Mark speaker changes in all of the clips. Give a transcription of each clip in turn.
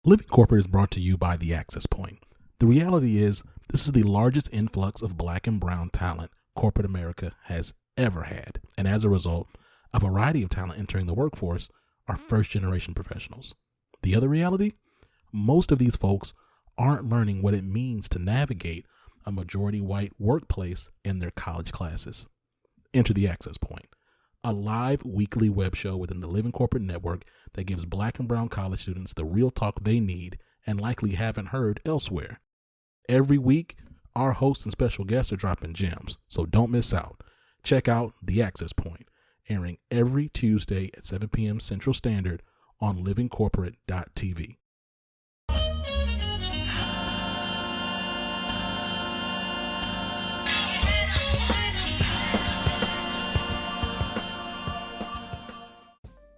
Speaker 1: Living Corporate is brought to you by The Access Point. The reality is, this is the largest influx of Black and brown talent corporate America has ever had. And as a result, a variety of talent entering the workforce are first-generation professionals. The other reality? Most of these folks aren't learning what it means to navigate a majority white workplace in their college classes. Enter The Access Point, a live weekly web show within the Living Corporate Network that gives Black and brown college students the real talk they need and likely haven't heard elsewhere. Every week, our hosts and special guests are dropping gems, so don't miss out. Check out The Access Point, airing every Tuesday at 7 p.m. Central Standard on livingcorporate.tv.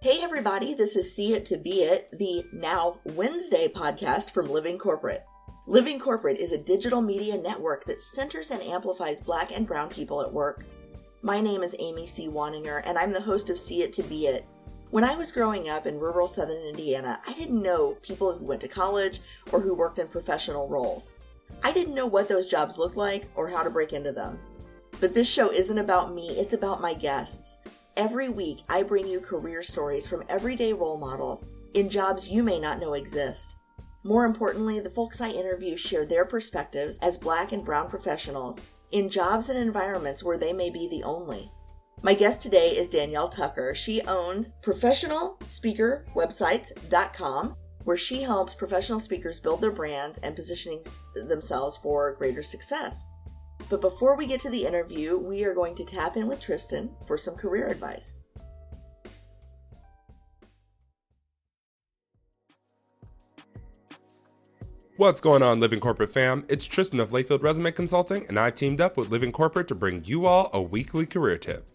Speaker 2: Hey everybody, this is See It to Be It, the now Wednesday podcast from Living Corporate. Living Corporate is a digital media network that centers and amplifies Black and brown people at work. My name is Amy C. Wanninger, and I'm the host of See It to Be It. When I was growing up in rural southern Indiana, I didn't know people who went to college or who worked in professional roles. I didn't know what those jobs looked like or how to break into them. But this show isn't about me, it's about my guests. Every week, I bring you career stories from everyday role models in jobs you may not know exist. More importantly, the folks I interview share their perspectives as Black and brown professionals in jobs and environments where they may be the only. My guest today is Danielle Tucker. She owns ProfessionalSpeakerWebsites.com, where she helps professional speakers build their brands and positioning themselves for greater success. But before we get to the interview, we are going to tap in with Tristan for some career advice.
Speaker 3: What's going on, Living Corporate fam? It's Tristan of Layfield Resume Consulting, and I've teamed up with Living Corporate to bring you all a weekly career tip.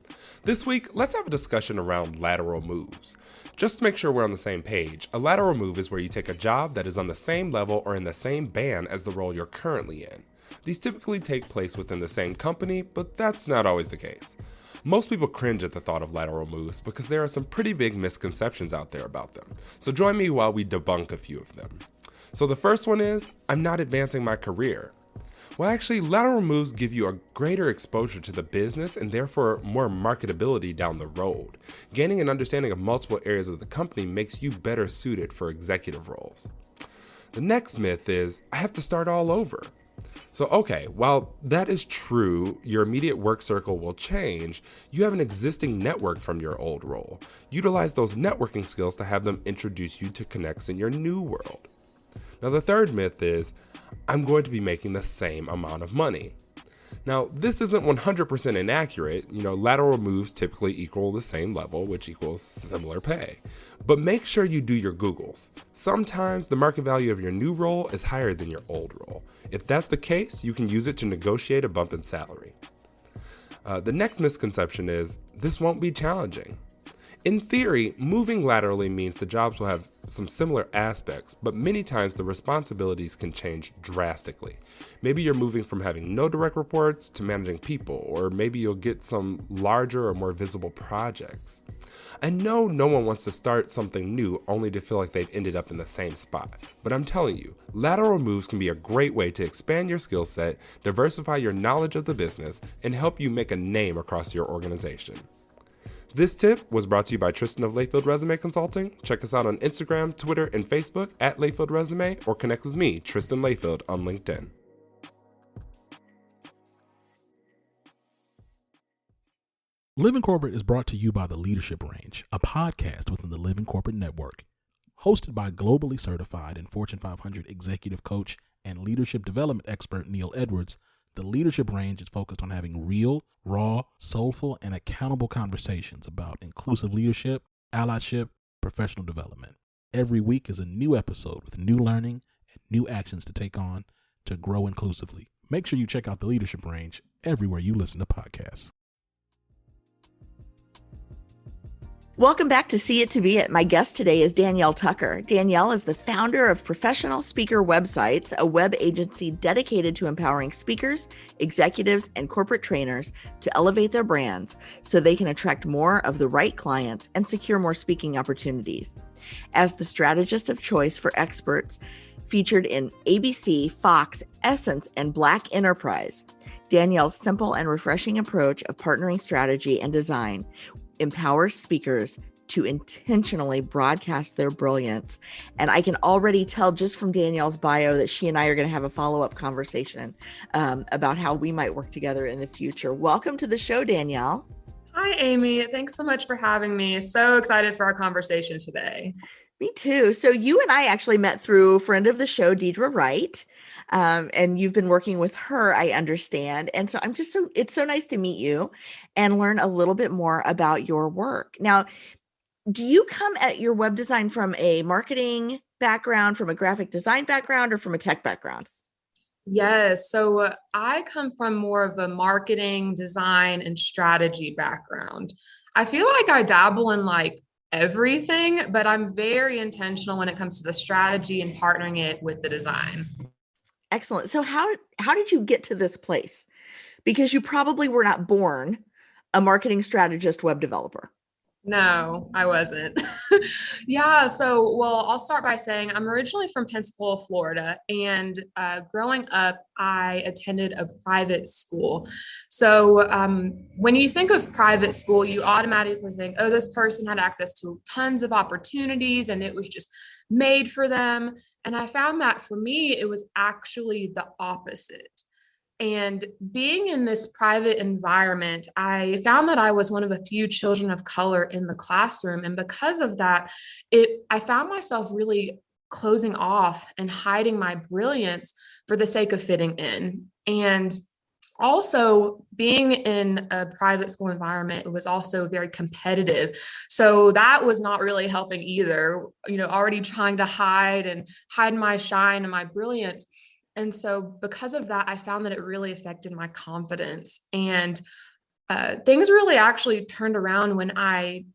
Speaker 3: This week, let's have a discussion around lateral moves. Just to make sure we're on the same page, a lateral move is where you take a job that is on the same level or in the same band as the role you're currently in. These typically take place within the same company, but that's not always the case. Most people cringe at the thought of lateral moves because there are some pretty big misconceptions out there about them. So join me while we debunk a few of them. So the first one is, I'm not advancing my career. Well, actually, lateral moves give you a greater exposure to the business and therefore more marketability down the road. Gaining an understanding of multiple areas of the company makes you better suited for executive roles. The next myth is, I have to start all over. So, okay, while that is true, your immediate work circle will change, you have an existing network from your old role. Utilize those networking skills to have them introduce you to connects in your new world. Now, the third myth is, I'm going to be making the same amount of money. Now, this isn't 100% inaccurate. Lateral moves typically equal the same level, which equals similar pay. But make sure you do your Googles. Sometimes the market value of your new role is higher than your old role. If that's the case, you can use it to negotiate a bump in salary. The next misconception is, this won't be challenging. In theory, moving laterally means the jobs will have some similar aspects, but many times the responsibilities can change drastically. Maybe you're moving from having no direct reports to managing people, or maybe you'll get some larger or more visible projects. I know no one wants to start something new only to feel like they've ended up in the same spot, but I'm telling you, lateral moves can be a great way to expand your skill set, diversify your knowledge of the business, and help you make a name across your organization. This tip was brought to you by Tristan of Layfield Resume Consulting. Check us out on Instagram, Twitter, and Facebook at Layfield Resume, or connect with me, Tristan Layfield, on LinkedIn.
Speaker 1: Living Corporate is brought to you by The Leadership Range, a podcast within the Living Corporate Network. Hosted by globally certified and Fortune 500 executive coach and leadership development expert Neil Edwards, The Leadership Range is focused on having real, raw, soulful, and accountable conversations about inclusive leadership, allyship, professional development. Every week is a new episode with new learning and new actions to take on to grow inclusively. Make sure you check out The Leadership Range everywhere you listen to podcasts.
Speaker 2: Welcome back to See It to Be It. My guest today is Danielle Tucker. Danielle is the founder of Professional Speaker Websites, a web agency dedicated to empowering speakers, executives, and corporate trainers to elevate their brands so they can attract more of the right clients and secure more speaking opportunities. As the strategist of choice for experts featured in ABC, Fox, Essence, and Black Enterprise, Danielle's simple and refreshing approach of partnering strategy and design empowers speakers to intentionally broadcast their brilliance. And I can already tell just from Danielle's bio that she and I are going to have a follow-up conversation about how we might work together in the future. Welcome to the show, Danielle.
Speaker 4: Hi, Amy. Thanks so much for having me. So excited for our conversation today.
Speaker 2: Me too. So you and I actually met through a friend of the show, Deidre Wright. And you've been working with her, I understand. And so it's so nice to meet you and learn a little bit more about your work. Now, do you come at your web design from a marketing background, from a graphic design background, or from a tech background?
Speaker 4: Yes. So I come from more of a marketing, design, and strategy background. I feel like I dabble in everything, but I'm very intentional when it comes to the strategy and partnering it with the design.
Speaker 2: Excellent. So how did you get to this place? Because you probably were not born a marketing strategist web developer.
Speaker 4: No, I wasn't. Yeah. Well, I'll start by saying I'm originally from Pensacola, Florida. And growing up, I attended a private school. So when you think of private school, you automatically think, oh, this person had access to tons of opportunities and it was just made for them. And I found that for me, it was actually the opposite. And being in this private environment, I found that I was one of a few children of color in the classroom. And because of that, I found myself really closing off and hiding my brilliance for the sake of fitting in. And also being in a private school environment, it was also very competitive. So that was not really helping either, already trying to hide my shine and my brilliance. And so because of that, I found that it really affected my confidence. And things really actually turned around when I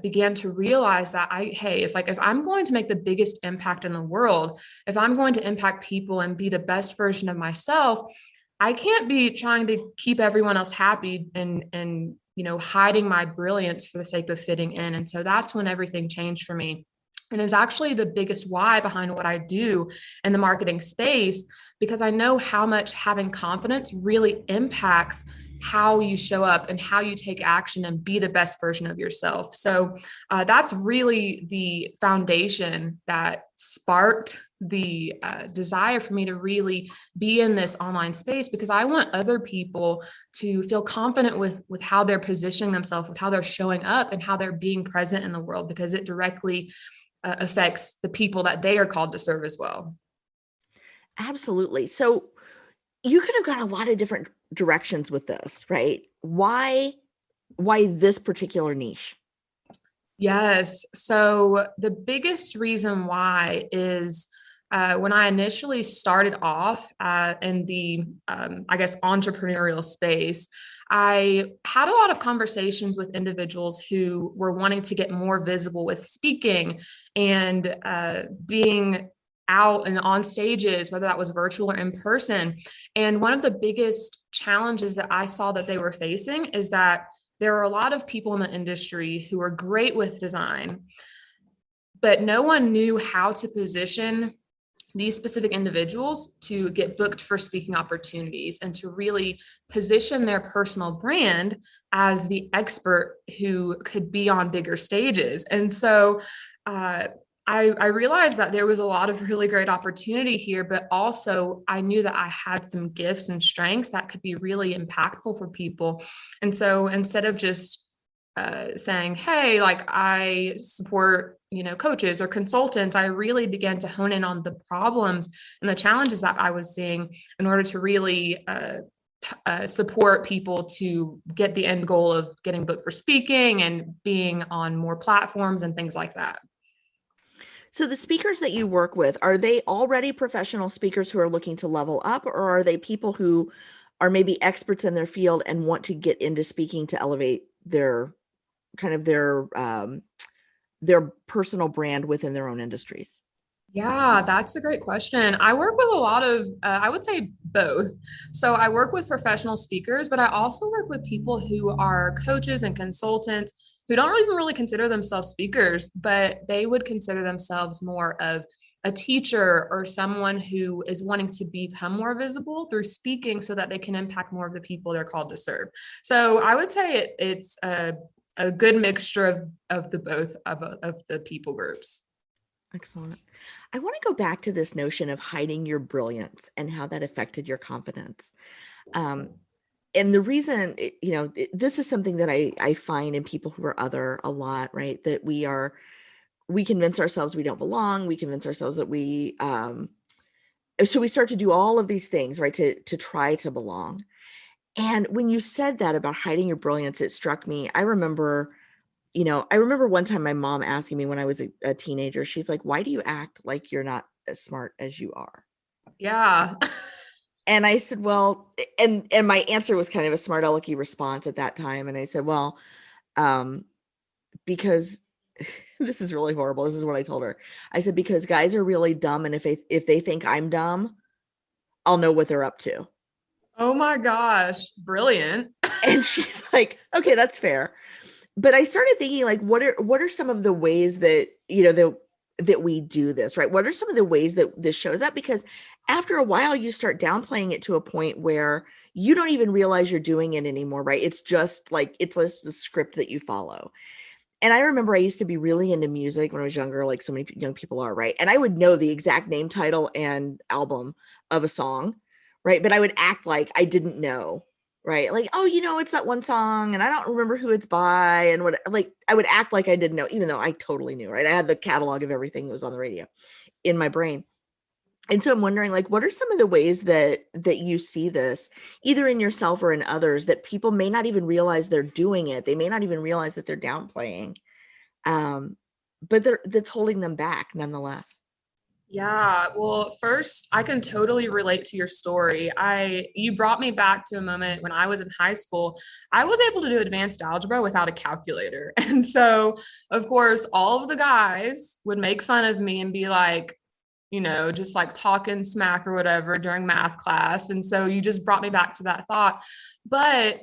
Speaker 4: began to realize that if I'm going to make the biggest impact in the world, if I'm going to impact people and be the best version of myself, I can't be trying to keep everyone else happy and hiding my brilliance for the sake of fitting in. And so that's when everything changed for me. And it's actually the biggest why behind what I do in the marketing space, because I know how much having confidence really impacts how you show up and how you take action and be the best version of yourself. So that's really the foundation that sparked the desire for me to really be in this online space, because I want other people to feel confident with how they're positioning themselves, with how they're showing up and how they're being present in the world, because it directly affects the people that they are called to serve as well.
Speaker 2: Absolutely. So you could have gone a lot of different directions with this, right? Why this particular niche?
Speaker 4: Yes. So the biggest reason why is when I initially started off in the, entrepreneurial space, I had a lot of conversations with individuals who were wanting to get more visible with speaking and being out and on stages, whether that was virtual or in person. And one of the biggest challenges that I saw that they were facing is that there are a lot of people in the industry who are great with design, but no one knew how to position these specific individuals to get booked for speaking opportunities and to really position their personal brand as the expert who could be on bigger stages. And so I realized that there was a lot of really great opportunity here, but also I knew that I had some gifts and strengths that could be really impactful for people. And so instead of just saying, hey, I support, coaches or consultants, I really began to hone in on the problems and the challenges that I was seeing in order to really support people to get the end goal of getting booked for speaking and being on more platforms and things like that.
Speaker 2: So the speakers that you work with, are they already professional speakers who are looking to level up, or are they people who are maybe experts in their field and want to get into speaking to elevate their kind of their personal brand within their own industries?
Speaker 4: Yeah, that's a great question. I work with a lot of, I would say both. So I work with professional speakers, but I also work with people who are coaches and consultants who don't even really consider themselves speakers, but they would consider themselves more of a teacher or someone who is wanting to become more visible through speaking so that they can impact more of the people they're called to serve. So I would say it's a good mixture of the both of the people groups.
Speaker 2: Excellent. I want to go back to this notion of hiding your brilliance and how that affected your confidence. Um, and the reason, this is something that I find in people who are other a lot, right? That we convince ourselves we don't belong. We convince ourselves that so we start to do all of these things, right? To try to belong. And when you said that about hiding your brilliance, it struck me. I remember one time my mom asking me when I was a teenager, she's like, why do you act like you're not as smart as you are?
Speaker 4: Yeah.
Speaker 2: And I said, well, and my answer was kind of a smart alecky response at that time. And I said, well, because this is really horrible. This is what I told her. I said, because guys are really dumb. And if they think I'm dumb, I'll know what they're up to.
Speaker 4: Oh my gosh, brilliant.
Speaker 2: And she's like, okay, that's fair. But I started thinking, like, what are some of the ways that, that we do this, right? What are some of the ways that this shows up? Because after a while, you start downplaying it to a point where you don't even realize you're doing it anymore, right? It's just like, it's just the script that you follow. And I remember I used to be really into music when I was younger, like so many young people are, right? And I would know the exact name, title, and album of a song, right? But I would act like I didn't know, right? Like, oh, it's that one song and I don't remember who it's by and what, like, I would act like I didn't know, even though I totally knew, right? I had the catalog of everything that was on the radio in my brain. And so I'm wondering, like, what are some of the ways that you see this either in yourself or in others that people may not even realize they're doing it? They may not even realize that they're downplaying, but that's holding them back nonetheless.
Speaker 4: Yeah, well, first, I can totally relate to your story. You brought me back to a moment when I was in high school. I was able to do advanced algebra without a calculator. And so, of course, all of the guys would make fun of me and be like, just like talking smack or whatever during math class. And so you just brought me back to that thought. But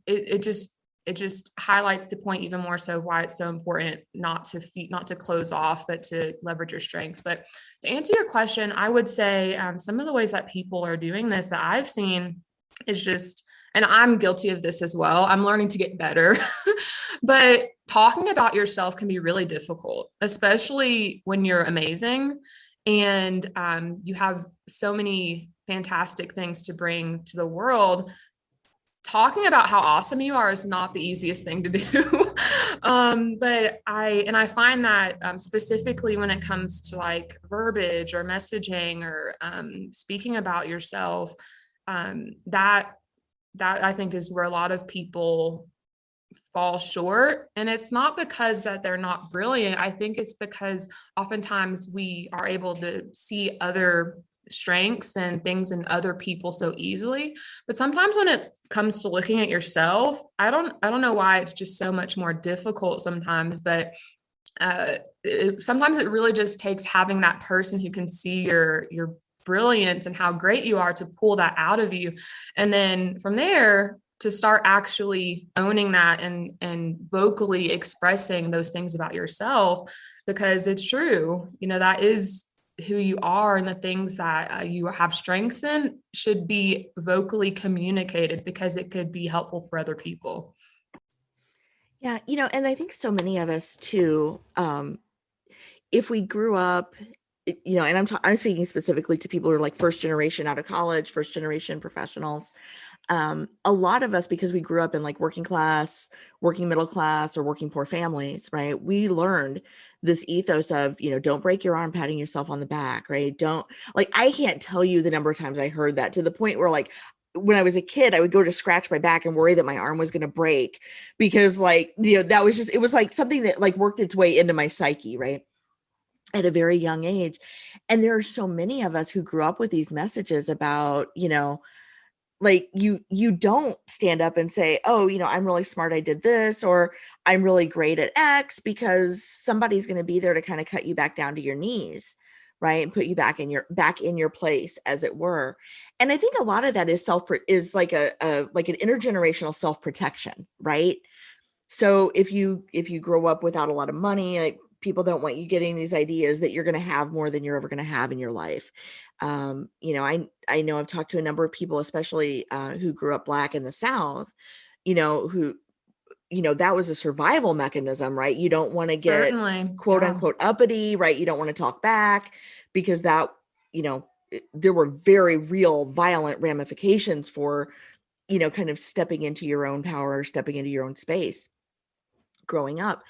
Speaker 4: it just highlights the point even more so why it's so important not to close off, but to leverage your strengths. But to answer your question, I would say some of the ways that people are doing this that I've seen is just, and I'm guilty of this as well, I'm learning to get better, but talking about yourself can be really difficult, especially when you're amazing and you have so many fantastic things to bring to the world. Talking about how awesome you are is not the easiest thing to do. But I find that specifically when it comes to like verbiage or messaging or speaking about yourself, that I think is where a lot of people fall short. And it's not because that they're not brilliant. I think it's because oftentimes we are able to see other strengths and things in other people so easily, but sometimes when it comes to looking at yourself, I don't know why it's just so much more difficult sometimes, but sometimes it really just takes having that person who can see your brilliance and how great you are to pull that out of you, and then from there to start actually owning that and vocally expressing those things about yourself, because it's true, that is who you are, and the things that you have strengths in should be vocally communicated because it could be helpful for other people.
Speaker 2: Yeah, and I think so many of us too, if we grew up, and I'm speaking specifically to people who are like first generation out of college, first generation professionals. A lot of us, because we grew up in like working class, working middle class, or working poor families, right? We learned this ethos of, don't break your arm patting yourself on the back, right? Don't, like, I can't tell you the number of times I heard that, to the point where, like, when I was a kid, I would go to scratch my back and worry that my arm was going to break because, like, that was just, it was like something that like worked its way into my psyche, right? At a very young age. And there are so many of us who grew up with these messages about, like you don't stand up and say, oh, I'm really smart, I did this, or I'm really great at X, because somebody's going to be there to kind of cut you back down to your knees, right, and put you back in your place, as it were. And I think a lot of that is like like an intergenerational self-protection, right? So if you grow up without a lot of money, like, people don't want you getting these ideas that you're going to have more than you're ever going to have in your life. I know I've talked to a number of people, especially who grew up Black in the South, who, that was a survival mechanism, right? You don't want to get
Speaker 4: Certainly.
Speaker 2: quote
Speaker 4: Yeah.
Speaker 2: unquote uppity, right? You don't want to talk back, because that, there were very real violent ramifications for, kind of stepping into your own power, stepping into your own space growing up.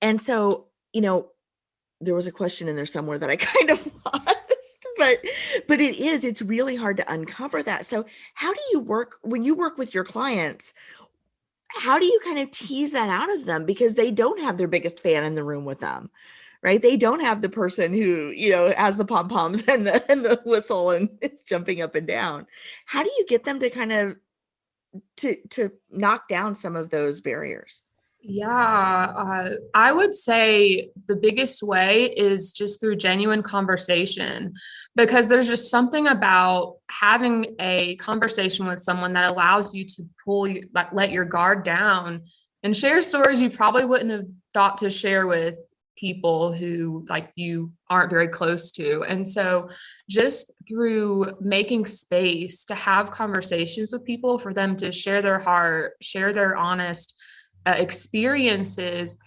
Speaker 2: And so, there was a question in there somewhere that I kind of lost, but it's really hard to uncover that. So how do you work when you work with your clients? How do you kind of tease that out of them? Because they don't have their biggest fan in the room with them, right? They don't have the person who, has the pom-poms and the whistle and it's jumping up and down. How do you get them to kind of to knock down some of those barriers?
Speaker 4: Yeah, I would say the biggest way is just through genuine conversation, because there's just something about having a conversation with someone that allows you to like, let your guard down and share stories you probably wouldn't have thought to share with people who like you aren't very close to. And so just through making space to have conversations with people, for them to share their heart, share their honest experiences,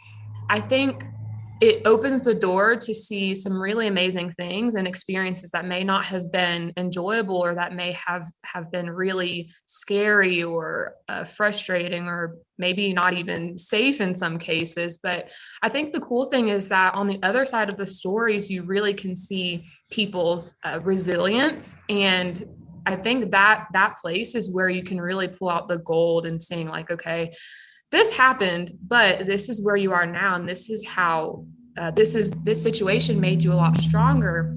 Speaker 4: I think it opens the door to see some really amazing things and experiences that may not have been enjoyable, or that may have been really scary or frustrating, or maybe not even safe in some cases. But I think the cool thing is that on the other side of the stories, you really can see people's resilience. And I think that that place is where you can really pull out the gold and saying like, okay, this happened, but this is where you are now. And this is how this situation made you a lot stronger.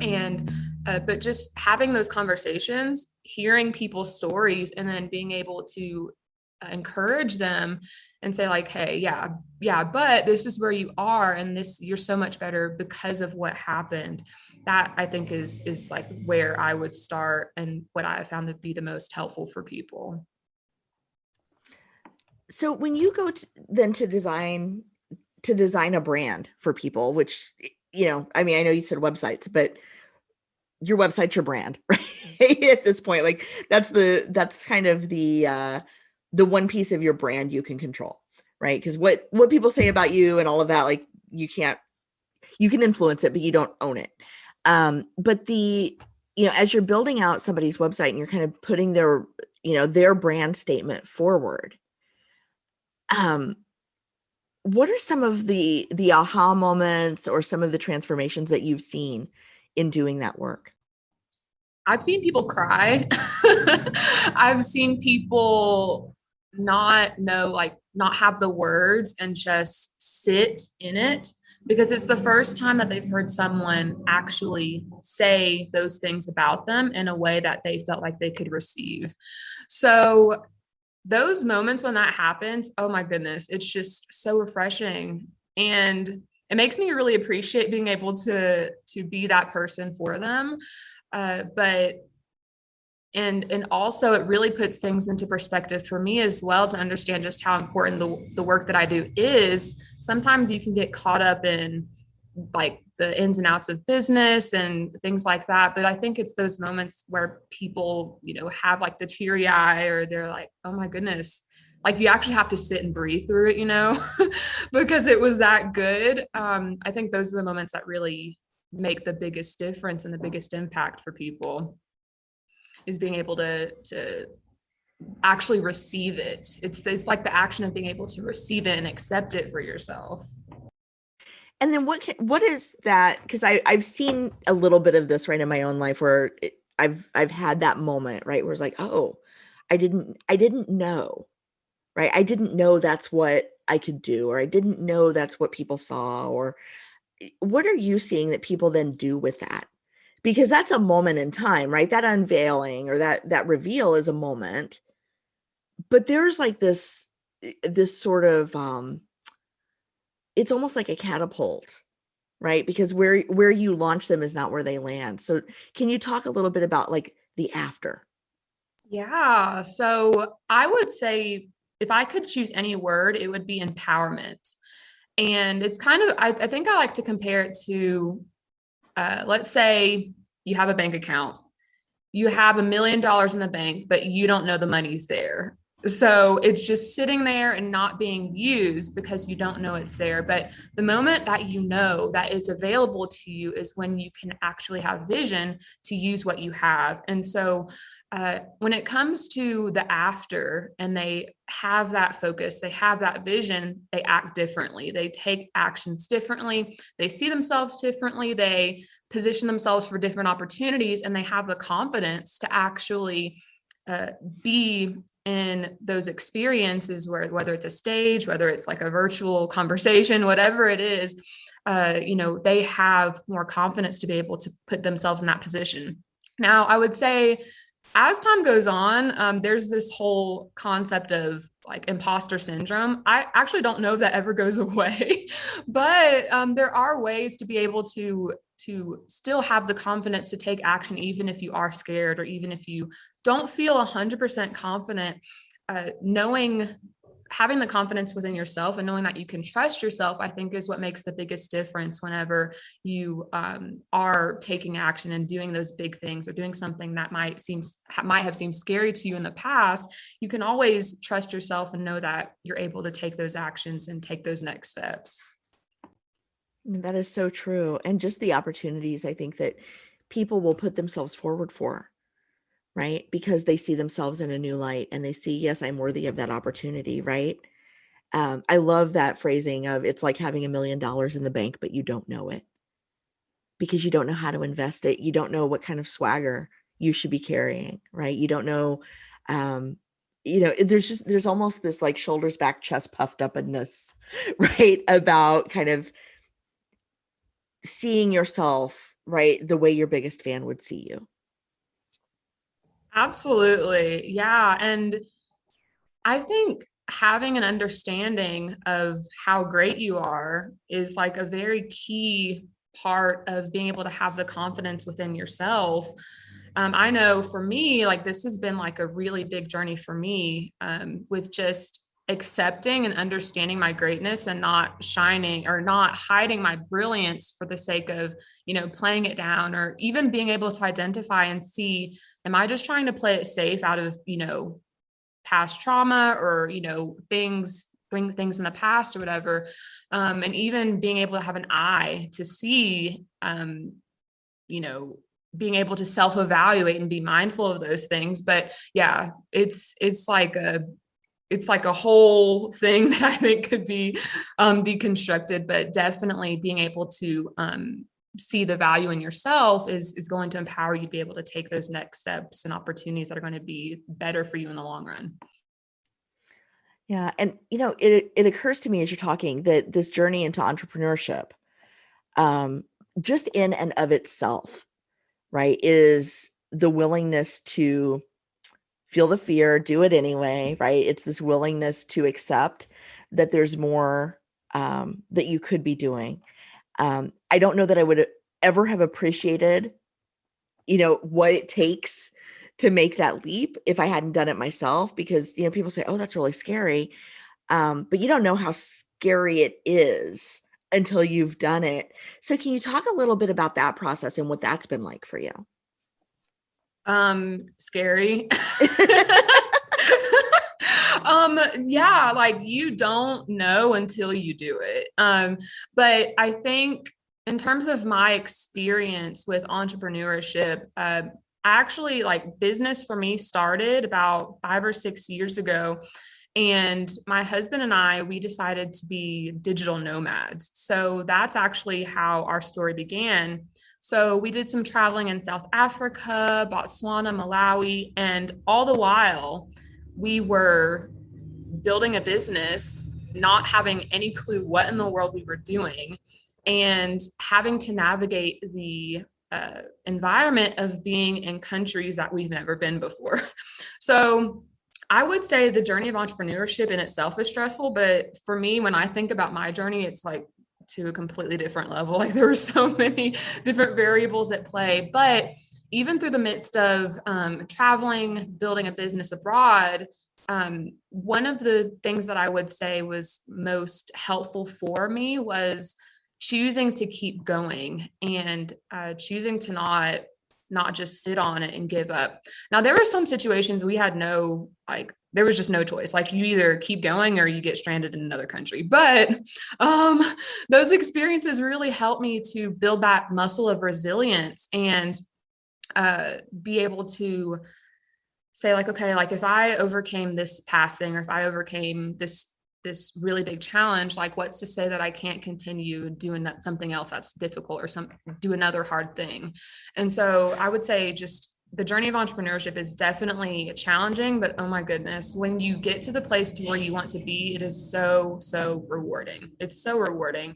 Speaker 4: And, but just having those conversations, hearing people's stories, and then being able to encourage them and say like, hey, yeah, but this is where you are. And you're so much better because of what happened. That I think is like where I would start, and what I have found to be the most helpful for people.
Speaker 2: So when you go to design a brand for people, which, I mean, I know you said websites, but your website's your brand, right? At this point, like that's kind of the one piece of your brand you can control, right? Because what people say about you and all of that, like you can influence it, but you don't own it. But as you're building out somebody's website and you're kind of putting their brand statement forward, what are some of the aha moments or some of the transformations that you've seen in doing that work?
Speaker 4: I've seen people cry. I've seen people not know, like not have the words and just sit in it, because it's the first time that they've heard someone actually say those things about them in a way that they felt like they could receive. So those moments when that happens, oh my goodness, it's just so refreshing. And it makes me really appreciate being able to be that person for them. But also it really puts things into perspective for me as well, to understand just how important the work that I do is. Sometimes you can get caught up in like the ins and outs of business and things like that. But I think it's those moments where people, have like the teary eye, or they're like, oh my goodness, like you actually have to sit and breathe through it, because it was that good. I think those are the moments that really make the biggest difference and the biggest impact for people, is being able to actually receive it. It's like the action of being able to receive it and accept it for yourself.
Speaker 2: And then what is that? Because I've seen a little bit of this right in my own life, where I've had that moment, right, where it's like, oh, I didn't know, right? I didn't know that's what I could do, or I didn't know that's what people saw. Or what are you seeing that people then do with that? because that's a moment in time, right? That unveiling or that reveal is a moment. But there's like this sort of it's almost like a catapult, right? Because where you launch them is not where they land. So can you talk a little bit about like the after?
Speaker 4: Yeah. So I would say if I could choose any word, it would be empowerment. And it's kind of, I think I like to compare it to, let's say you have a bank account, you have $1 million in the bank, but you don't know the money's there. So it's just sitting there and not being used because you don't know it's there. But the moment that you know that it's available to you is when you can actually have vision to use what you have. And so when it comes to the after and they have that focus, they have that vision, they act differently. They take actions differently. They see themselves differently. They position themselves for different opportunities, and they have the confidence to actually be in those experiences where, whether it's a stage, whether it's like a virtual conversation, whatever it is, they have more confidence to be able to put themselves in that position. Now, I would say as time goes on, there's this whole concept of like imposter syndrome. I actually don't know if that ever goes away, but there are ways to be able to still have the confidence to take action, even if you are scared or even if you don't feel 100% confident. Knowing having the confidence within yourself and knowing that you can trust yourself, I think is what makes the biggest difference whenever you are taking action and doing those big things or doing something that might have seemed scary to you in the past. You can always trust yourself and know that you're able to take those actions and take those next steps.
Speaker 2: That is so true. And just the opportunities I think that people will put themselves forward for, right? Because they see themselves in a new light and they see, yes, I'm worthy of that opportunity, right? I love that phrasing of it's like having $1 million in the bank, but you don't know it because you don't know how to invest it. You don't know what kind of swagger you should be carrying, right? You don't know, there's almost this like shoulders back, chest puffed upness, right? About kind of seeing yourself, right? The way your biggest fan would see you.
Speaker 4: Absolutely. Yeah. And I think having an understanding of how great you are is like a very key part of being able to have the confidence within yourself. I know for me, like this has been like a really big journey for me, with just accepting and understanding my greatness and not shining or not hiding my brilliance for the sake of, playing it down, or even being able to identify and see, am I just trying to play it safe out of, past trauma or bring things in the past or whatever, and even being able to have an eye to see, you know being able to self-evaluate and be mindful of those things. But yeah, it's like a whole thing that I think could be deconstructed, but definitely being able to see the value in yourself is going to empower you to be able to take those next steps and opportunities that are going to be better for you in the long run.
Speaker 2: Yeah. And, it occurs to me as you're talking that this journey into entrepreneurship, um, just in and of itself, right, is the willingness to feel the fear, do it anyway, right? It's this willingness to accept that there's more that you could be doing. I don't know that I would ever have appreciated, what it takes to make that leap if I hadn't done it myself, because, people say, oh, that's really scary. But you don't know how scary it is until you've done it. So can you talk a little bit about that process and what that's been like for you?
Speaker 4: Scary. Yeah, like you don't know until you do it. But I think in terms of my experience with entrepreneurship, actually like business for me started about 5 or 6 years ago. And my husband and we decided to be digital nomads. So that's actually how our story began. So we did some traveling in South Africa, Botswana, Malawi, and all the while we were building a business, not having any clue what in the world we were doing, and having to navigate the environment of being in countries that we've never been before. So I would say the journey of entrepreneurship in itself is stressful, but for me, when I think about my journey, it's like to a completely different level. Like there were so many different variables at play, but even through the midst of traveling, building a business abroad, one of the things that I would say was most helpful for me was choosing to keep going and choosing to not just sit on it and give up. Now, there were some situations we had there was just no choice. Like you either keep going or you get stranded in another country. But those experiences really helped me to build that muscle of resilience and be able to say like, okay, like if I overcame this past thing, or if I overcame this really big challenge, like what's to say that I can't continue doing something else that's difficult or do another hard thing. And so I would say just the journey of entrepreneurship is definitely challenging, but oh my goodness, when you get to the place to where you want to be, it is so, so rewarding. It's so rewarding.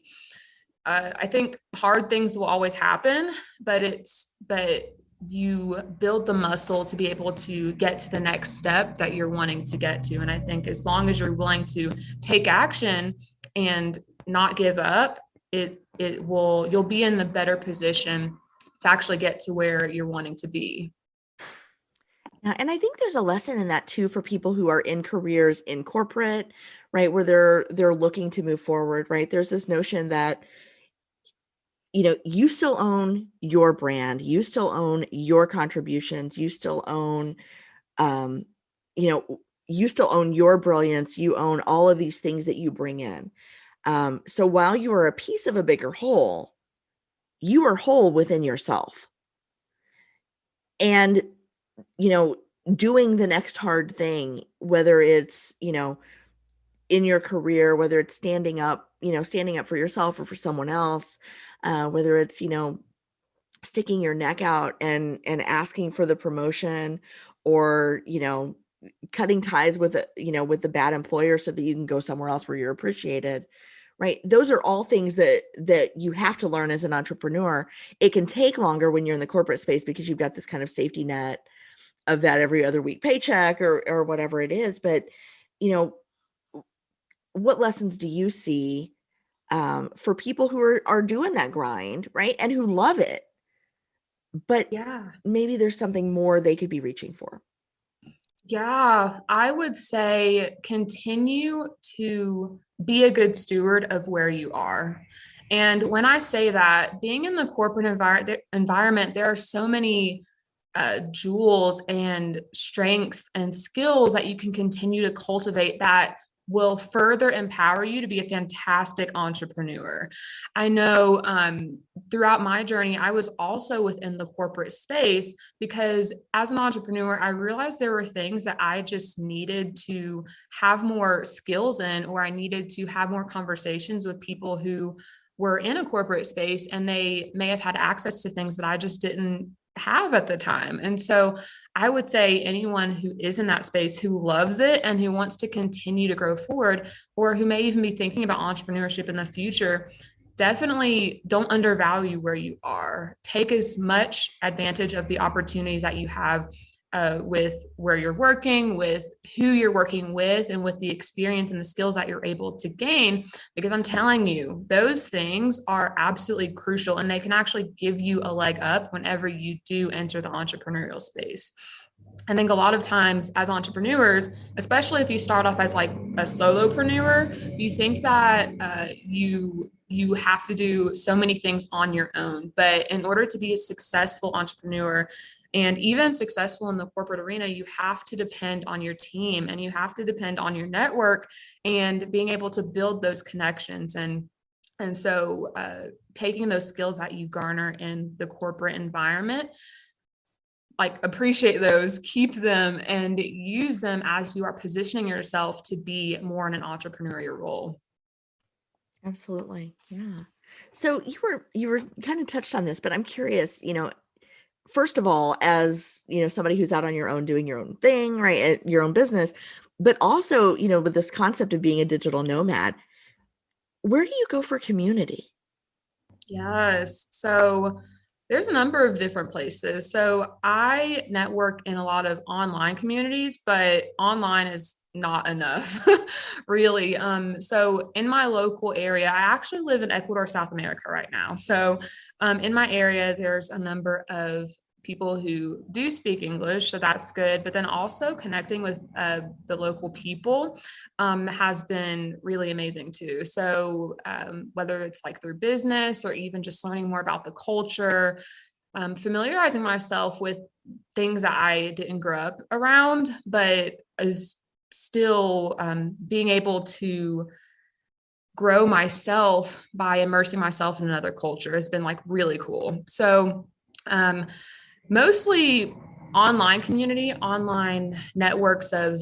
Speaker 4: I think hard things will always happen, but you build the muscle to be able to get to the next step that you're wanting to get to. And I think as long as you're willing to take action and not give up, you'll be in the better position to actually get to where you're wanting to be.
Speaker 2: Yeah, and I think there's a lesson in that too for people who are in careers in corporate, right, where they're looking to move forward, right? There's this notion that you still own your brand, you still own your contributions, you still own, you still own your brilliance, you own all of these things that you bring in. So while you are a piece of a bigger whole, you are whole within yourself. And, doing the next hard thing, whether it's, in your career, whether it's standing up for yourself or for someone else, whether it's, sticking your neck out and asking for the promotion, or, cutting ties with with the bad employer so that you can go somewhere else where you're appreciated, right? Those are all things that you have to learn as an entrepreneur. It can take longer when you're in the corporate space because you've got this kind of safety net of that every other week paycheck or whatever it is. But, what lessons do you see for people who are doing that grind, right? And who love it, but maybe there's something more they could be reaching for?
Speaker 4: Yeah, I would say continue to be a good steward of where you are. And when I say that, being in the corporate environment, there are so many jewels and strengths and skills that you can continue to cultivate that will further empower you to be a fantastic entrepreneur. I know throughout my journey, I was also within the corporate space because as an entrepreneur, I realized there were things that I just needed to have more skills in, or I needed to have more conversations with people who were in a corporate space and they may have had access to things that I just didn't have at the time. And so I would say anyone who is in that space, who loves it and who wants to continue to grow forward, or who may even be thinking about entrepreneurship in the future, definitely don't undervalue where you are. Take as much advantage of the opportunities that you have with where you're working, with who you're working with, and with the experience and the skills that you're able to gain. Because I'm telling you, those things are absolutely crucial, and they can actually give you a leg up whenever you do enter the entrepreneurial space. I think a lot of times as entrepreneurs, especially if you start off as like a solopreneur, you think that you have to do so many things on your own. But in order to be a successful entrepreneur, and even successful in the corporate arena, you have to depend on your team and you have to depend on your network and being able to build those connections. And so taking those skills that you garner in the corporate environment, like appreciate those, keep them, and use them as you are positioning yourself to be more in an entrepreneurial role.
Speaker 2: Absolutely. Yeah. So you were kind of touched on this, but I'm curious, first of all, as somebody who's out on your own doing your own thing, right, your own business, but also with this concept of being a digital nomad, where do you go for community?
Speaker 4: Yes. So There's a number of different places. So I network in a lot of online communities, but online is not enough, really. So in my local area, I actually live in Ecuador, South America right now. So in my area, there's a number of people who do speak English, so that's good. But then also connecting with the local people has been really amazing too. So whether it's like through business or even just learning more about the culture, familiarizing myself with things that I didn't grow up around, but is still being able to grow myself by immersing myself in another culture has been like really cool. So mostly online community, online networks of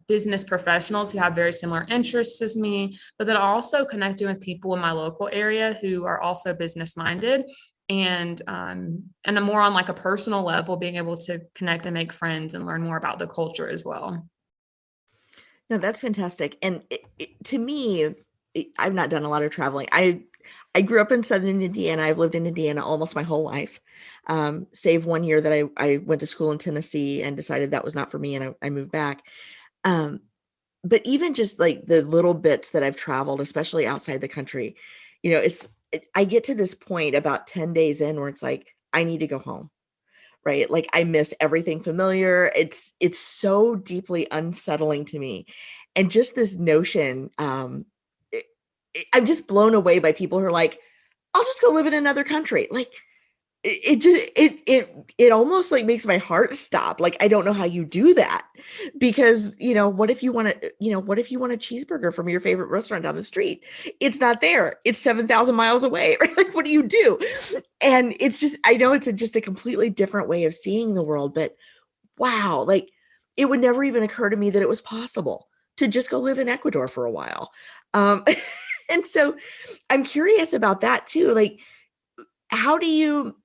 Speaker 4: business professionals who have very similar interests as me, but then also connecting with people in my local area who are also business minded. And I'm more on like a personal level, being able to connect and make friends and learn more about the culture as well.
Speaker 2: No, that's fantastic. And to me, I've not done a lot of traveling. I grew up in Southern Indiana. I've lived in Indiana almost my whole life, save 1 year that I went to school in Tennessee and decided that was not for me, and I moved back. Um, but even just like the little bits that I've traveled, especially outside the country, I get to this point about 10 days in where it's like, I need to go home, right? Like I miss everything familiar. It's so deeply unsettling to me. And just this notion, I'm just blown away by people who are like, I'll just go live in another country. Like it almost like makes my heart stop. Like I don't know how you do that, because what if you want what if you want a cheeseburger from your favorite restaurant down the street? It's not there. It's 7,000 miles away. Right? Like what do you do? And it's just, I know it's just a completely different way of seeing the world, but wow, like it would never even occur to me that it was possible to just go live in Ecuador for a while. Um, and so I'm curious about that too. Like, how do you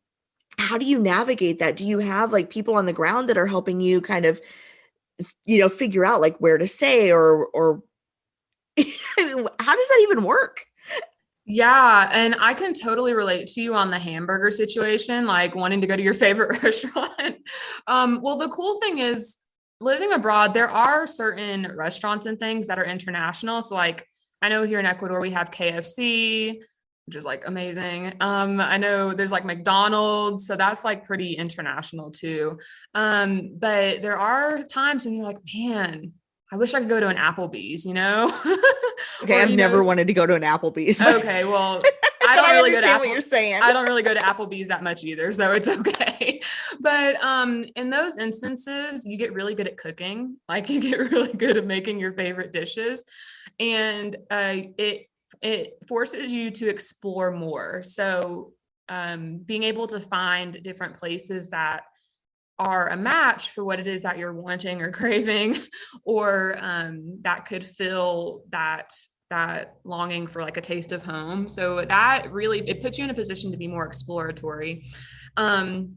Speaker 2: navigate that? Do you have like people on the ground that are helping you kind of, figure out like where to stay, or how does that even work?
Speaker 4: Yeah, and I can totally relate to you on the hamburger situation, like wanting to go to your favorite restaurant. Well, the cool thing is living abroad, there are certain restaurants and things that are international. So like I know here in Ecuador we have KFC, which is like amazing. I know there's like McDonald's, so that's like pretty international too. But there are times when you're like, man, I wish I could go to an Applebee's,
Speaker 2: Okay,
Speaker 4: or
Speaker 2: I've never wanted to go to an Applebee's.
Speaker 4: Okay, well, I
Speaker 2: but
Speaker 4: don't
Speaker 2: I
Speaker 4: really go to
Speaker 2: understand what you're saying.
Speaker 4: I don't really go to Applebee's that much either, so it's okay. But in those instances, you get really good at cooking. Like you get really good at making your favorite dishes, and it forces you to explore more. So being able to find different places that are a match for what it is that you're wanting or craving, or that could fill that longing for like a taste of home. So that really, it puts you in a position to be more exploratory. And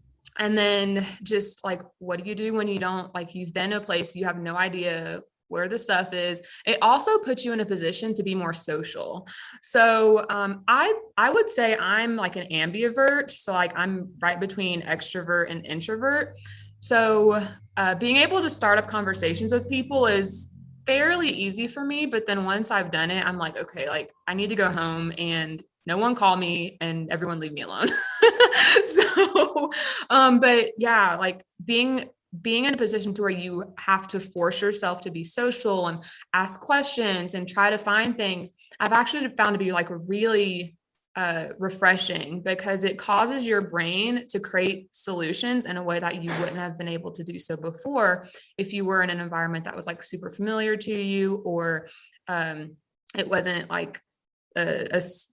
Speaker 4: then just like, what do you do when you don't, like, you've been to a place, you have no idea where the stuff is. It also puts you in a position to be more social. So I would say I'm like an ambivert. So like I'm right between extrovert and introvert. So being able to start up conversations with people is fairly easy for me. But then once I've done it, I'm like, okay, like I need to go home and no one call me and everyone leave me alone. So, but yeah, like being in a position to where you have to force yourself to be social and ask questions and try to find things, I've actually found to be like really refreshing, because it causes your brain to create solutions in a way that you wouldn't have been able to do so before if you were in an environment that was like super familiar to you, or it wasn't like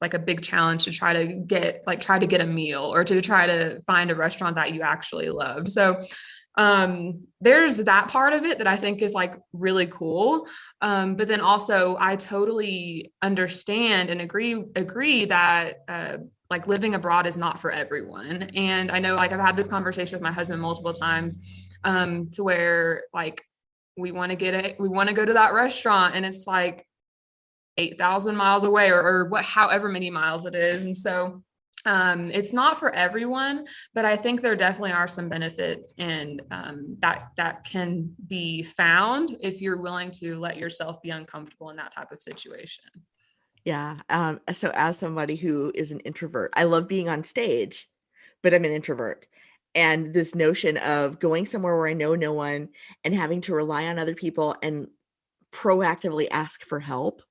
Speaker 4: like a big challenge to try to get a meal or to try to find a restaurant that you actually loved. So there's that part of it that I think is like really cool. But then also I totally understand and agree that like living abroad is not for everyone. And I know like I've had this conversation with my husband multiple times, to where like we want to go to that restaurant and it's like 8,000 miles away, or however many miles it is. And so It's not for everyone, but I think there definitely are some benefits, and that can be found if you're willing to let yourself be uncomfortable in that type of situation.
Speaker 2: Yeah. So as somebody who is an introvert, I love being on stage, but I'm an introvert. And this notion of going somewhere where I know no one and having to rely on other people and proactively ask for help.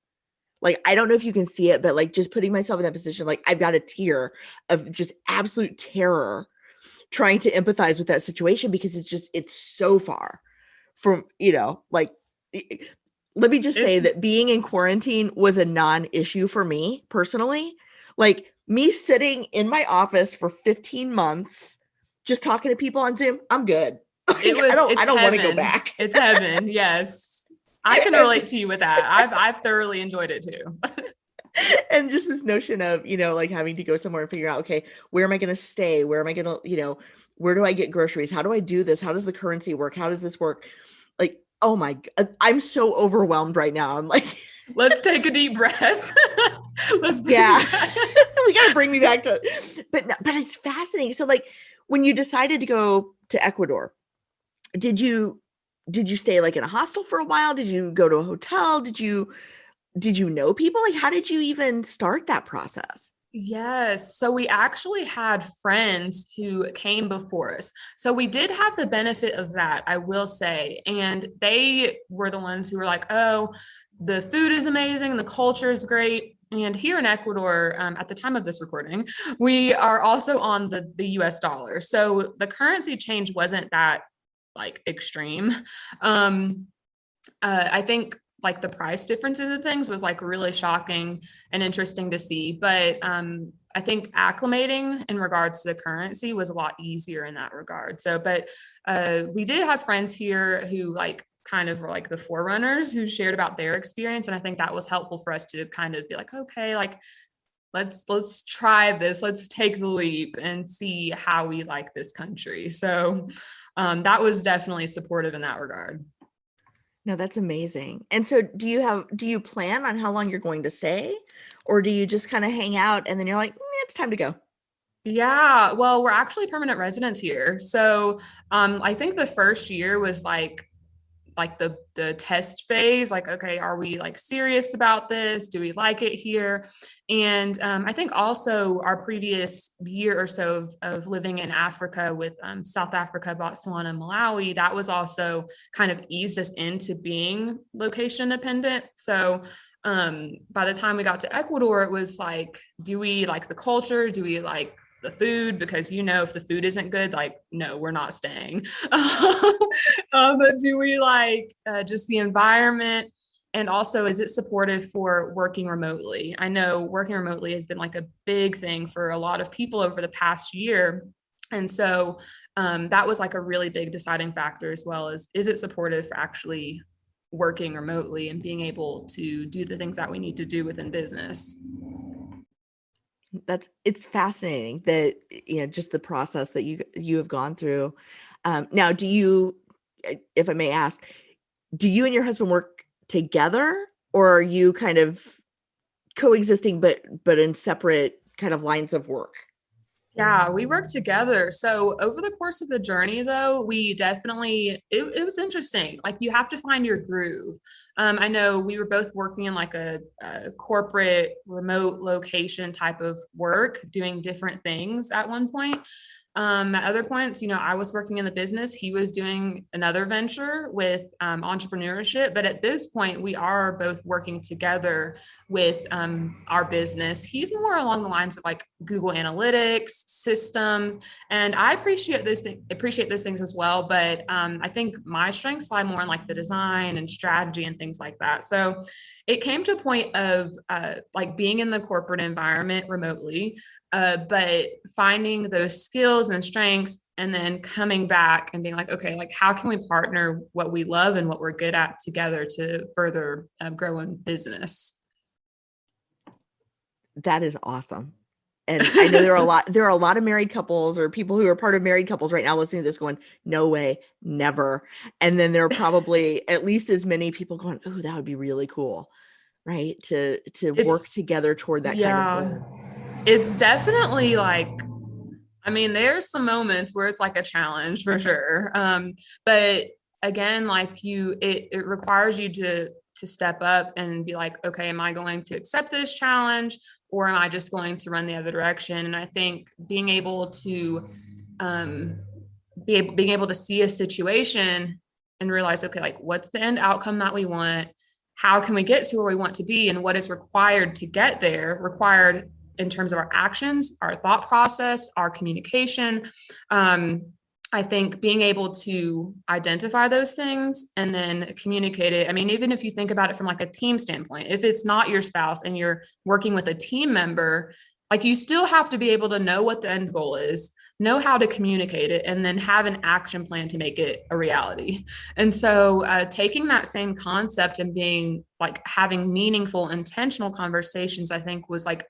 Speaker 2: Like, I don't know if you can see it, but like just putting myself in that position, like I've got a tear of just absolute terror trying to empathize with that situation, because it's so far from, like, let me just say
Speaker 4: It's
Speaker 2: that being in quarantine was a non-issue for me personally. Like, me sitting in my office for 15 months, just talking to people on Zoom, I'm good. Like, I
Speaker 4: it's
Speaker 2: don't want to go
Speaker 4: heaven.
Speaker 2: back.
Speaker 4: It's heaven. Yes. I can relate to you with that. I've thoroughly enjoyed it too.
Speaker 2: And just this notion of, like having to go somewhere and figure out, okay, where am I going to stay? Where am I going to, where do I get groceries? How do I do this? How does the currency work? How does this work? Like, oh my God, I'm so overwhelmed right now. I'm like,
Speaker 4: Let's take a deep breath. Let's
Speaker 2: yeah, we got to bring me back to, but it's fascinating. So like, when you decided to go to Ecuador, did you stay like in a hostel for a while? Did you go to a hotel? Did you know people? Like, how did you even start that process?
Speaker 4: Yes. So we actually had friends who came before us. So we did have the benefit of that, I will say. And they were the ones who were like, oh, the food is amazing, the culture is great. And here in Ecuador, at the time of this recording, we are also on the US dollar. So the currency change wasn't that like extreme. I think like the price differences of things was like really shocking and interesting to see. But I think acclimating in regards to the currency was a lot easier in that regard. So, but we did have friends here who like kind of were like the forerunners who shared about their experience. And I think that was helpful for us to kind of be like, okay, like let's try this, let's take the leap and see how we like this country. So that was definitely supportive in that regard.
Speaker 2: No, that's amazing. And so do you plan on how long you're going to stay, or do you just kind of hang out and then you're like, it's time to go?
Speaker 4: Yeah, well, we're actually permanent residents here. So I think the first year was like the test phase, like, okay, are we like serious about this? Do we like it here? And I think also our previous year or so of living in Africa with South Africa, Botswana, Malawi, that was also kind of eased us into being location dependent. So by the time we got to Ecuador, it was like, do we like the culture? Do we like the food? Because if the food isn't good, like, no, we're not staying. But do we like just the environment? And also, is it supportive for working remotely? I know working remotely has been like a big thing for a lot of people over the past year. And so that was like a really big deciding factor, as well as, is it supportive for actually working remotely and being able to do the things that we need to do within business?
Speaker 2: It's fascinating that, just the process that you have gone through. Now, do you, if I may ask, do you and your husband work together, or are you kind of coexisting, but in separate kind of lines of work?
Speaker 4: Yeah, we work together. So over the course of the journey, though, we definitely, it was interesting. Like, you have to find your groove. I know we were both working in like a corporate remote location type of work, doing different things at one point. At other points, I was working in the business. He was doing another venture with entrepreneurship. But at this point, we are both working together with our business. He's more along the lines of like Google Analytics systems, and I appreciate those things as well. But I think my strengths lie more in like the design and strategy and things like that. So it came to a point of like being in the corporate environment remotely, but finding those skills and strengths and then coming back and being like, okay, like how can we partner what we love and what we're good at together to further grow in business?
Speaker 2: That is awesome. And I know there are a lot of married couples or people who are part of married couples right now listening to this going, no way, never. And then there are probably at least as many people going, oh, that would be really cool. Right. To work
Speaker 4: It's
Speaker 2: together toward that kind of
Speaker 4: yeah.
Speaker 2: goal.
Speaker 4: It's definitely like, I mean, there's some moments where it's like a challenge for sure. But again, like it requires you to step up and be like, okay, am I going to accept this challenge, or am I just going to run the other direction? And I think being able to um, being able to see a situation and realize, okay, like what's the end outcome that we want? How can we get to where we want to be? And what is required to get there, required in terms of our actions, our thought process, our communication. I think being able to identify those things and then communicate it. I mean, even if you think about it from like a team standpoint, if it's not your spouse and you're working with a team member, like you still have to be able to know what the end goal is, know how to communicate it, and then have an action plan to make it a reality. And so taking that same concept and being like having meaningful, intentional conversations, I think was like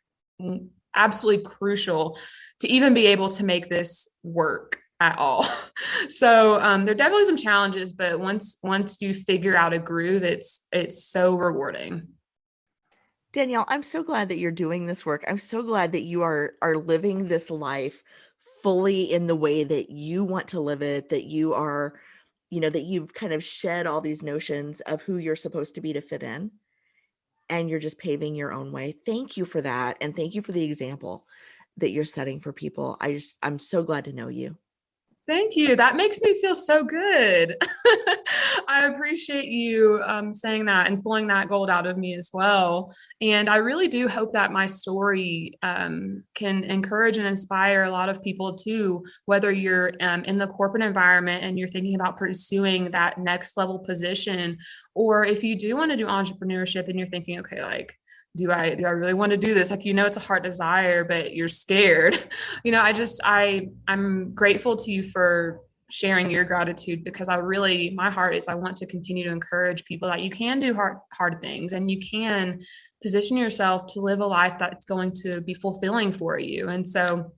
Speaker 4: absolutely crucial to even be able to make this work at all. So there are definitely some challenges, but once you figure out a groove, it's so rewarding.
Speaker 2: Danielle, I'm so glad that you're doing this work. I'm so glad that you are living this life fully in the way that you want to live it, that you are, that you've kind of shed all these notions of who you're supposed to be to fit in, and you're just paving your own way. Thank you for that. And thank you for the example that you're setting for people. I'm so glad to know you.
Speaker 4: Thank you. That makes me feel so good. I appreciate you saying that and pulling that gold out of me as well. And I really do hope that my story can encourage and inspire a lot of people too, whether you're in the corporate environment and you're thinking about pursuing that next level position, or if you do want to do entrepreneurship and you're thinking, okay, like, do I really want to do this? Like, it's a heart desire, but you're scared. I'm grateful to you for sharing your gratitude, because my heart is, I want to continue to encourage people that you can do hard things, and you can position yourself to live a life that's going to be fulfilling for you. And so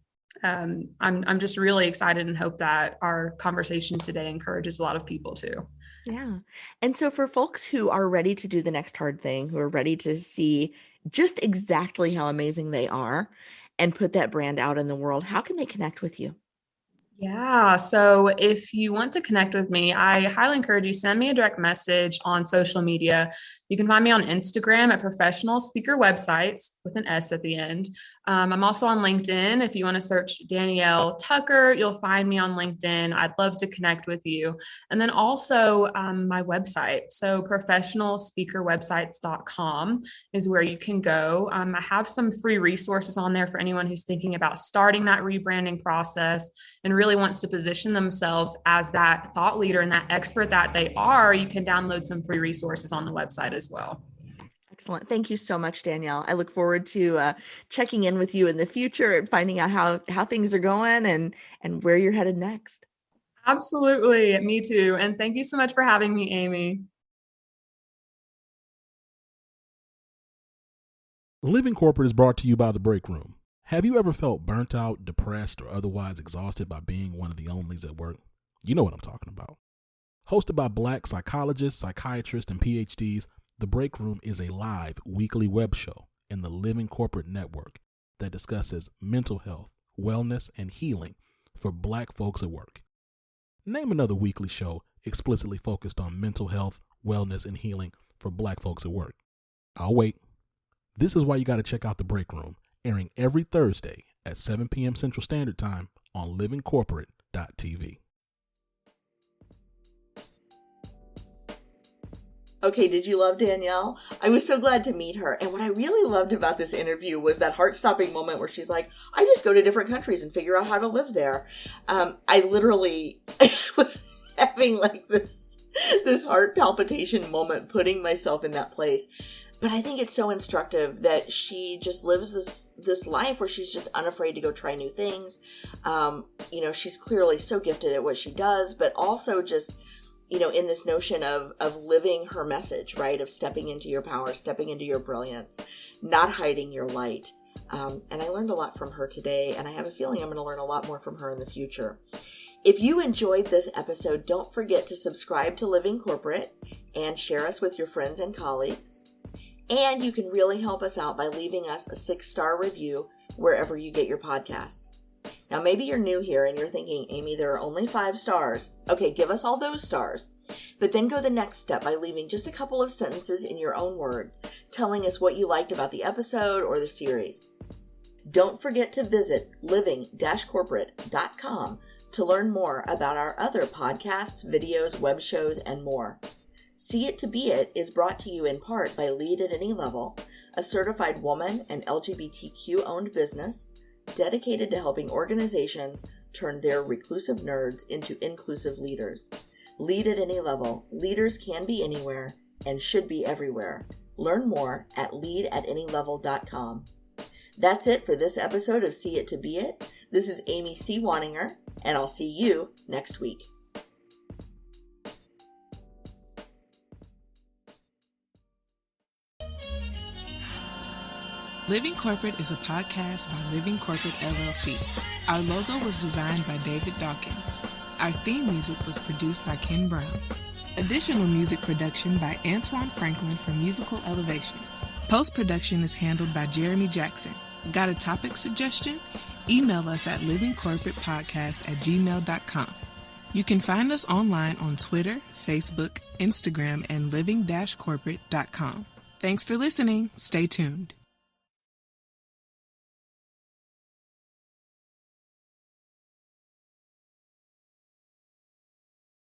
Speaker 4: I'm just really excited and hope that our conversation today encourages a lot of people too.
Speaker 2: Yeah. And so for folks who are ready to do the next hard thing, who are ready to see just exactly how amazing they are and put that brand out in the world, how can they connect with you?
Speaker 4: Yeah. So if you want to connect with me, I highly encourage you, send me a direct message on social media. You can find me on Instagram at Professional Speaker Websites with an S at the end. I'm also on LinkedIn. If you want to search Danielle Tucker, you'll find me on LinkedIn. I'd love to connect with you. And then also my website. So professionalspeakerwebsites.com is where you can go. I have some free resources on there for anyone who's thinking about starting that rebranding process and really wants to position themselves as that thought leader and that expert that they are. You can download some free resources on the website as well.
Speaker 2: Excellent. Thank you so much, Danielle. I look forward to checking in with you in the future and finding out how things are going and where you're headed next.
Speaker 4: Absolutely. Me too. And thank you so much for having me, Amy.
Speaker 1: Living Corporate is brought to you by The Break Room. Have you ever felt burnt out, depressed, or otherwise exhausted by being one of the onlys at work? You know what I'm talking about. Hosted by Black psychologists, psychiatrists, and PhDs, The Break Room is a live weekly web show in the Living Corporate Network that discusses mental health, wellness, and healing for Black folks at work. Name another weekly show explicitly focused on mental health, wellness, and healing for Black folks at work. I'll wait. This is why you got to check out The Break Room, airing every Thursday at 7 p.m. Central Standard Time on livingcorporate.tv.
Speaker 2: Okay, did you love Danielle? I was so glad to meet her. And what I really loved about this interview was that heart-stopping moment where she's like, I just go to different countries and figure out how to live there. I literally was having like this heart palpitation moment, putting myself in that place. But I think it's so instructive that she just lives this life where she's just unafraid to go try new things. She's clearly so gifted at what she does, but also just, in this notion of living her message, right? Of stepping into your power, stepping into your brilliance, not hiding your light. And I learned a lot from her today, and I have a feeling I'm going to learn a lot more from her in the future. If you enjoyed this episode, don't forget to subscribe to Living Corporate and share us with your friends and colleagues. And you can really help us out by leaving us a 6-star review wherever you get your podcasts. Now, maybe you're new here and you're thinking, Amy, there are only 5 stars. Okay, give us all those stars. But then go the next step by leaving just a couple of sentences in your own words, telling us what you liked about the episode or the series. Don't forget to visit living-corporate.com to learn more about our other podcasts, videos, web shows, and more. See It to Be It is brought to you in part by Lead at Any Level, a certified woman and LGBTQ-owned business dedicated to helping organizations turn their reclusive nerds into inclusive leaders. Lead at Any Level. Leaders can be anywhere and should be everywhere. Learn more at leadatanylevel.com. That's it for this episode of See It to Be It. This is Amy C. Waninger, and I'll see you next week.
Speaker 5: Living Corporate is a podcast by Living Corporate LLC. Our logo was designed by David Dawkins. Our theme music was produced by Ken Brown. Additional music production by Antoine Franklin for Musical Elevation. Post-production is handled by Jeremy Jackson. Got a topic suggestion? Email us at livingcorporatepodcast@gmail.com. You can find us online on Twitter, Facebook, Instagram, and living-corporate.com. Thanks for listening. Stay tuned.